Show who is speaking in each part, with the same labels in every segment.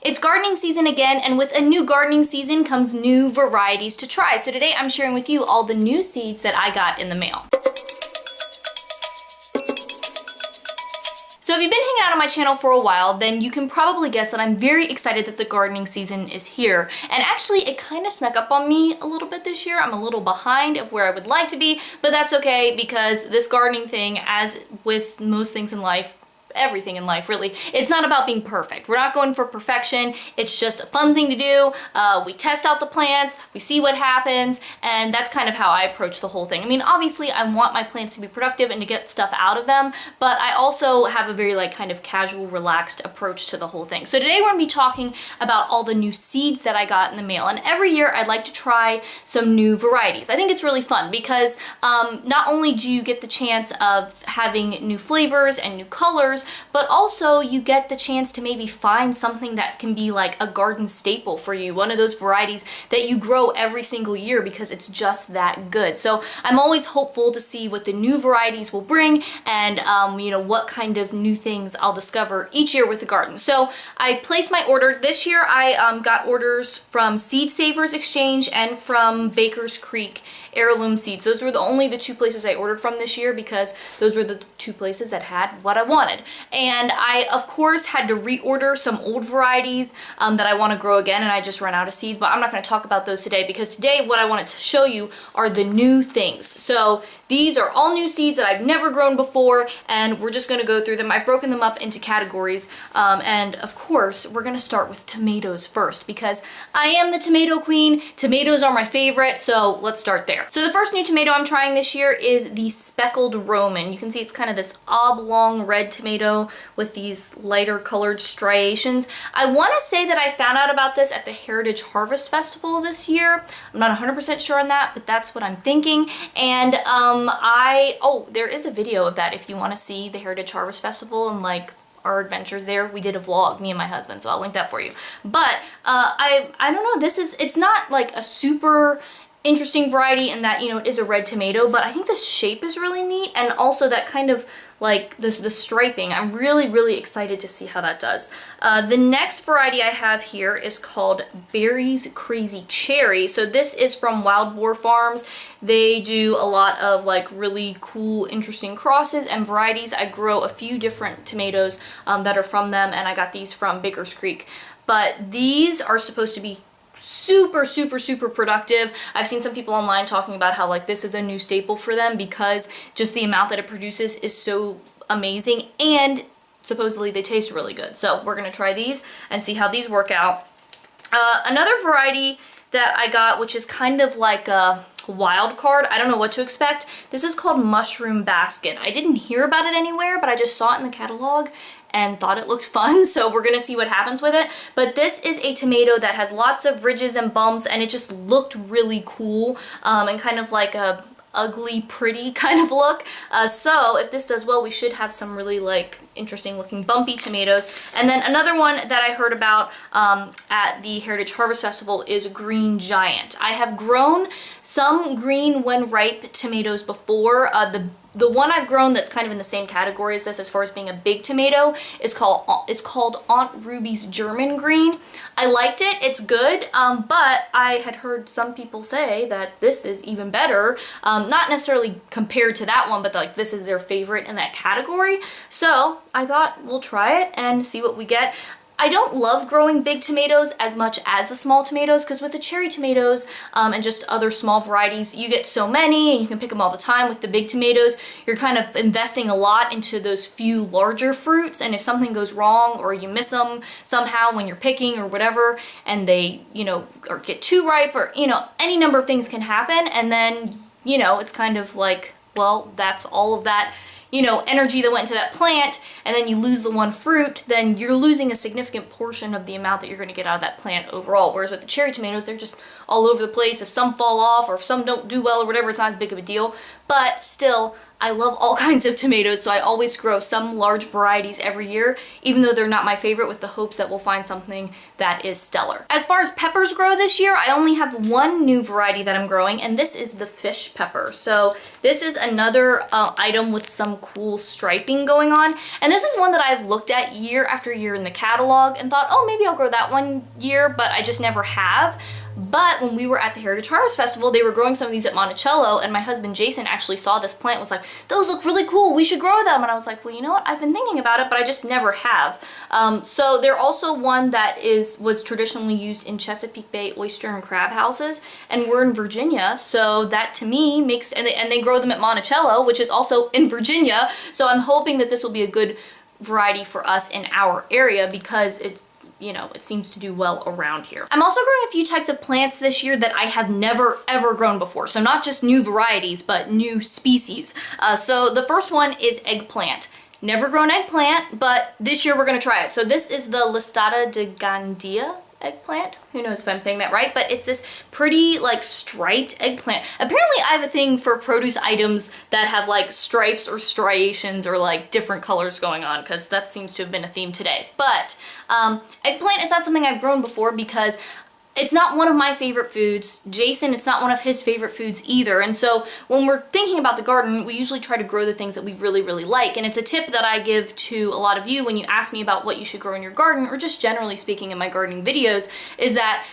Speaker 1: It's gardening season again, and with a new gardening season comes new varieties to try. So today I'm sharing with you all the new seeds that I got in the mail. So if you've been hanging out on my channel for a while, then you can probably guess that I'm very excited that the gardening season is here. And actually, it kind of snuck up on me a little bit this year. I'm a little behind of where I would like to be, but that's okay because this gardening thing, as with most things in life, everything in life really, it's not about being perfect. We're not going for perfection. It's just a fun thing to do. We test out the plants, we see what happens, and that's kind of how I approach the whole thing. I mean, obviously I want my plants to be productive and to get stuff out of them, but I also have a very kind of casual, relaxed approach to the whole thing. So today we're going to be talking about all the new seeds that I got in the mail, and every year I'd like to try some new varieties. I think it's really fun because not only do you get the chance of having new flavors and new colors, but also you get the chance to maybe find something that can be like a garden staple for you, one of those varieties that you grow every single year because it's just that good. So I'm always hopeful to see what the new varieties will bring and you know, what kind of new things I'll discover each year with the garden. So I placed my order. This year I got orders from Seed Savers Exchange and from Baker's Creek Heirloom Seeds. Those were only the two places I ordered from this year because those were the two places that had what I wanted. And I, of course, had to reorder some old varieties that I want to grow again, and I just ran out of seeds, but I'm not going to talk about those today because today what I wanted to show you are the new things. So these are all new seeds that I've never grown before, and we're just going to go through them. I've broken them up into categories, and of course, we're going to start with tomatoes first because I am the tomato queen. Tomatoes are my favorite, so let's start there. So the first new tomato I'm trying this year is the Speckled Roman. You can see it's kind of this oblong red tomato with these lighter colored striations. I want to say that I found out about this at the Heritage Harvest Festival this year. I'm not 100% sure on that, but that's what I'm thinking. And there is a video of that if you want to see the Heritage Harvest Festival and like our adventures there. We did a vlog, me and my husband, so I'll link that for you. But I don't know, it's not like a super interesting variety in that, you know, it is a red tomato, but I think the shape is really neat, and also that kind of like the striping. I'm really excited to see how that does. The next variety I have here is called Berry's Crazy Cherry. So this is from Wild Boar Farms. They do a lot of like really cool, interesting crosses and varieties. I grow a few different tomatoes that are from them, and I got these from Baker's Creek. But these are supposed to be super productive. I've seen some people online talking about how like this is a new staple for them because just the amount that it produces is so amazing, and supposedly they taste really good. So we're gonna try these and see how these work out. Another variety that I got, which is kind of like a wild card, I don't know what to expect. This is called Mushroom Basket. I didn't hear about it anywhere, but I just saw it in the catalog and thought it looked fun, so we're gonna see what happens with it. But this is a tomato that has lots of ridges and bumps, and it just looked really cool and kind of like a ugly pretty kind of look. So if this does well, we should have some really like interesting looking bumpy tomatoes. And then another one that I heard about at the Heritage Harvest Festival is Green Giant. I have grown some green when ripe tomatoes before. The one I've grown that's kind of in the same category as this as far as being a big tomato is called Aunt Ruby's German Green. I liked it, it's good, but I had heard some people say that this is even better, not necessarily compared to that one, but like this is their favorite in that category. So I thought we'll try it and see what we get. I don't love growing big tomatoes as much as the small tomatoes because with the cherry tomatoes and just other small varieties, you get so many and you can pick them all the time. With the big tomatoes, you're kind of investing a lot into those few larger fruits, and if something goes wrong or you miss them somehow when you're picking or whatever, and they, you know, or get too ripe, or, you know, any number of things can happen, and then, you know, it's kind of like, well, that's all of that, you know, energy that went into that plant, and then you lose the one fruit, then you're losing a significant portion of the amount that you're going to get out of that plant overall. Whereas with the cherry tomatoes, they're just all over the place. If some fall off or if some don't do well or whatever, it's not as big of a deal. But still, I love all kinds of tomatoes, so I always grow some large varieties every year, even though they're not my favorite, with the hopes that we'll find something that is stellar. As far as peppers grow this year, I only have one new variety that I'm growing, and this is the fish pepper. So this is another item with some cool striping going on, and this is one that I've looked at year after year in the catalog and thought, oh, maybe I'll grow that one year, but I just never have. But when we were at the Heritage Harvest Festival, they were growing some of these at Monticello, and my husband Jason actually saw this plant, was like, those look really cool, we should grow them. And I was like, well, you know what, I've been thinking about it, but I just never have. So they're also one that was traditionally used in Chesapeake Bay oyster and crab houses, and we're in Virginia, so that to me makes, and they grow them at Monticello, which is also in Virginia, so I'm hoping that this will be a good variety for us in our area, because it seems to do well around here. I'm also growing a few types of plants this year that I have never ever grown before. So not just new varieties, but new species. So the first one is eggplant. Never grown eggplant, but this year we're gonna try it. So this is the Listada de Gandia eggplant. Who knows if I'm saying that right, but it's this pretty like striped eggplant. Apparently I have a thing for produce items that have like stripes or striations or like different colors going on, because that seems to have been a theme today. But eggplant is not something I've grown before because it's not one of my favorite foods. Jason, it's not one of his favorite foods either. And so when we're thinking about the garden, we usually try to grow the things that we really, really like. And it's a tip that I give to a lot of you when you ask me about what you should grow in your garden, or just generally speaking in my gardening videos, is that,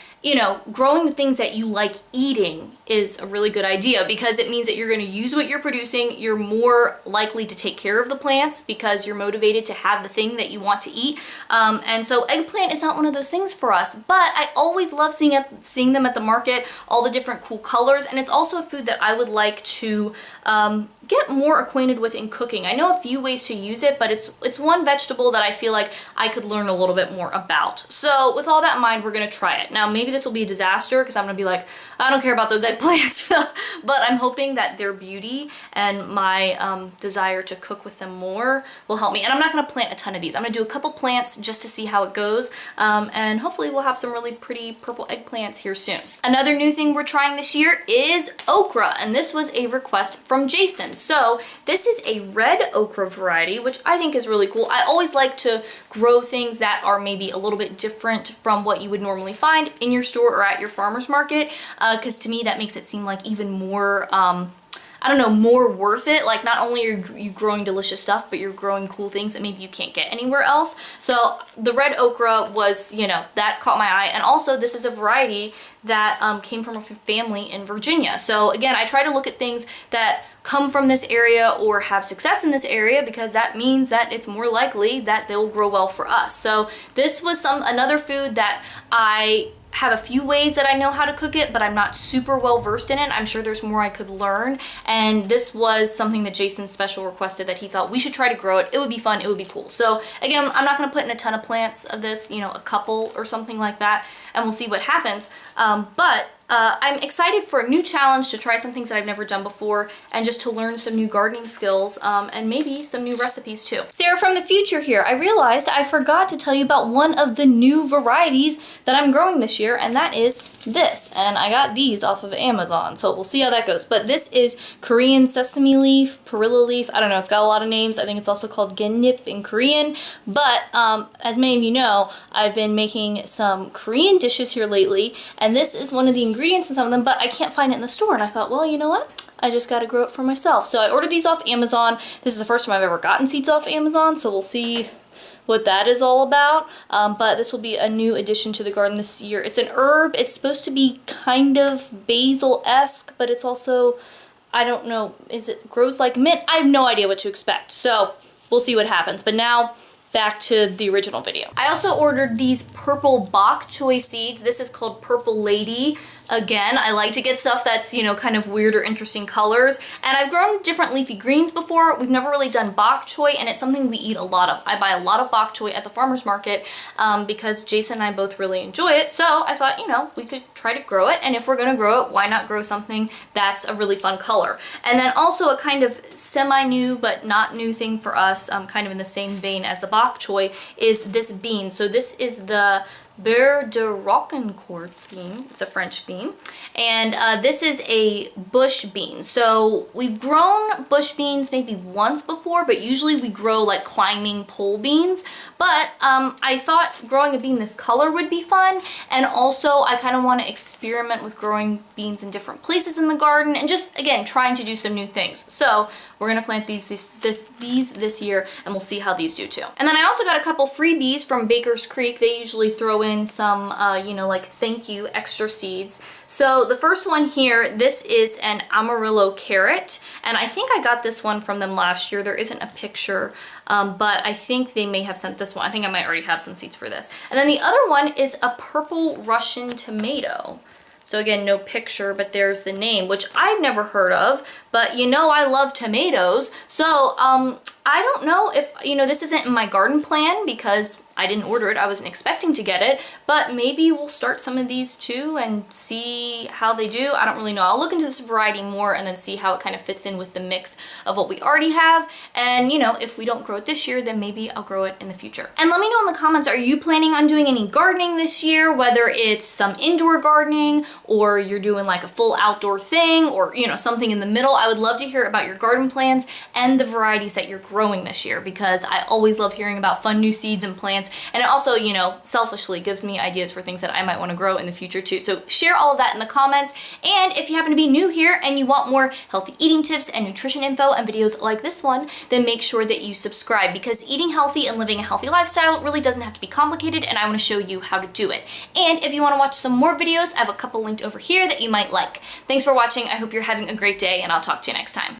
Speaker 1: growing the things that you like eating is a really good idea, because it means that you're going to use what you're producing. You're more likely to take care of the plants because you're motivated to have the thing that you want to eat. And so eggplant is not one of those things for us, but I always love seeing them at the market, all the different cool colors, and it's also a food that I would like to get more acquainted with in cooking. I know a few ways to use it, but it's one vegetable that I feel like I could learn a little bit more about. So with all that in mind, we're gonna try it. Now maybe this will be a disaster, because I'm gonna be like, I don't care about those eggplants, but I'm hoping that their beauty and my desire to cook with them more will help me. And I'm not gonna plant a ton of these. I'm gonna do a couple plants just to see how it goes, and hopefully we'll have some really pretty purple eggplants here soon. Another new thing we're trying this year is okra, and this was a request from Jason. So this is a red okra variety, which I think is really cool. I always like to grow things that are maybe a little bit different from what you would normally find in your store or at your farmer's market, because to me that makes it seem like even more I don't know, more worth it. Like, not only are you growing delicious stuff, but you're growing cool things that maybe you can't get anywhere else. So the red okra was, that caught my eye. And also this is a variety that came from a family in Virginia. So again, I try to look at things that come from this area or have success in this area, because that means that it's more likely that they'll grow well for us. So this was another food that I have a few ways that I know how to cook it, but I'm not super well versed in it. I'm sure there's more I could learn, and this was something that Jason special requested, that he thought we should try to grow it. It would be fun, it would be cool. So again, I'm not gonna put in a ton of plants of this, a couple or something like that, and we'll see what happens. But I'm excited for a new challenge, to try some things that I've never done before, and just to learn some new gardening skills, and maybe some new recipes too. Sarah from the future here. I realized I forgot to tell you about one of the new varieties that I'm growing this year, and that is this. And I got these off of Amazon, so we'll see how that goes. But this is Korean sesame leaf, perilla leaf, I don't know, it's got a lot of names. I think it's also called gennip in Korean. But as many of you know, I've been making some Korean dishes here lately, and this is one of the ingredients in some of them, but I can't find it in the store, and I thought, well, you know what? I just gotta grow it for myself. So I ordered these off Amazon. This is the first time I've ever gotten seeds off Amazon, so we'll see what that is all about. But this will be a new addition to the garden this year. It's an herb. It's supposed to be kind of basil-esque, but it's also, I don't know, grows like mint? I have no idea what to expect. So we'll see what happens. But now, back to the original video. I also ordered these purple bok choy seeds. This is called Purple Lady. Again, I like to get stuff that's, kind of weird or interesting colors. And I've grown different leafy greens before. We've never really done bok choy, and it's something we eat a lot of. I buy a lot of bok choy at the farmer's market because Jason and I both really enjoy it. So I thought, we could try to grow it. And if we're gonna grow it, why not grow something that's a really fun color? And then also a kind of semi-new but not new thing for us, kind of in the same vein as the bok choy, is this bean. So this is the Beurre de Rocquencourt bean. It's a French bean. And this is a bush bean. So we've grown bush beans maybe once before, but usually we grow like climbing pole beans. But I thought growing a bean this color would be fun. And also I kind of want to experiment with growing beans in different places in the garden and just, again, trying to do some new things. So we're going to plant these this year, and we'll see how these do too. And then I also got a couple freebies from Baker's Creek. They usually throw in some, you know, like thank you extra seeds. So the first one here, this is an Amarillo carrot, and I think I got this one from them last year. There isn't a picture, but I think they may have sent this one. I think I might already have some seeds for this. And then the other one is a purple Russian tomato. So again, no picture, but there's the name, which I've never heard of, but you know I love tomatoes. So I don't know if, you know, this isn't in my garden plan because I didn't order it. I wasn't expecting to get it, but maybe we'll start some of these too and see how they do. I don't really know. I'll look into this variety more and then see how it kind of fits in with the mix of what we already have. And you know, if we don't grow it this year, then maybe I'll grow it in the future. And let me know in the comments, are you planning on doing any gardening this year? Whether it's some indoor gardening or you're doing like a full outdoor thing or, you know, something in the middle. I would love to hear about your garden plans and the varieties that you're growing this year, because I always love hearing about fun new seeds and plants. And it also, you know, selfishly gives me ideas for things that I might want to grow in the future too. So share all of that in the comments. And if you happen to be new here and you want more healthy eating tips and nutrition info and videos like this one, then make sure that you subscribe, because eating healthy and living a healthy lifestyle really doesn't have to be complicated, and I want to show you how to do it. And if you want to watch some more videos, I have a couple linked over here that you might like. Thanks for watching. I hope you're having a great day, and I'll talk to you next time.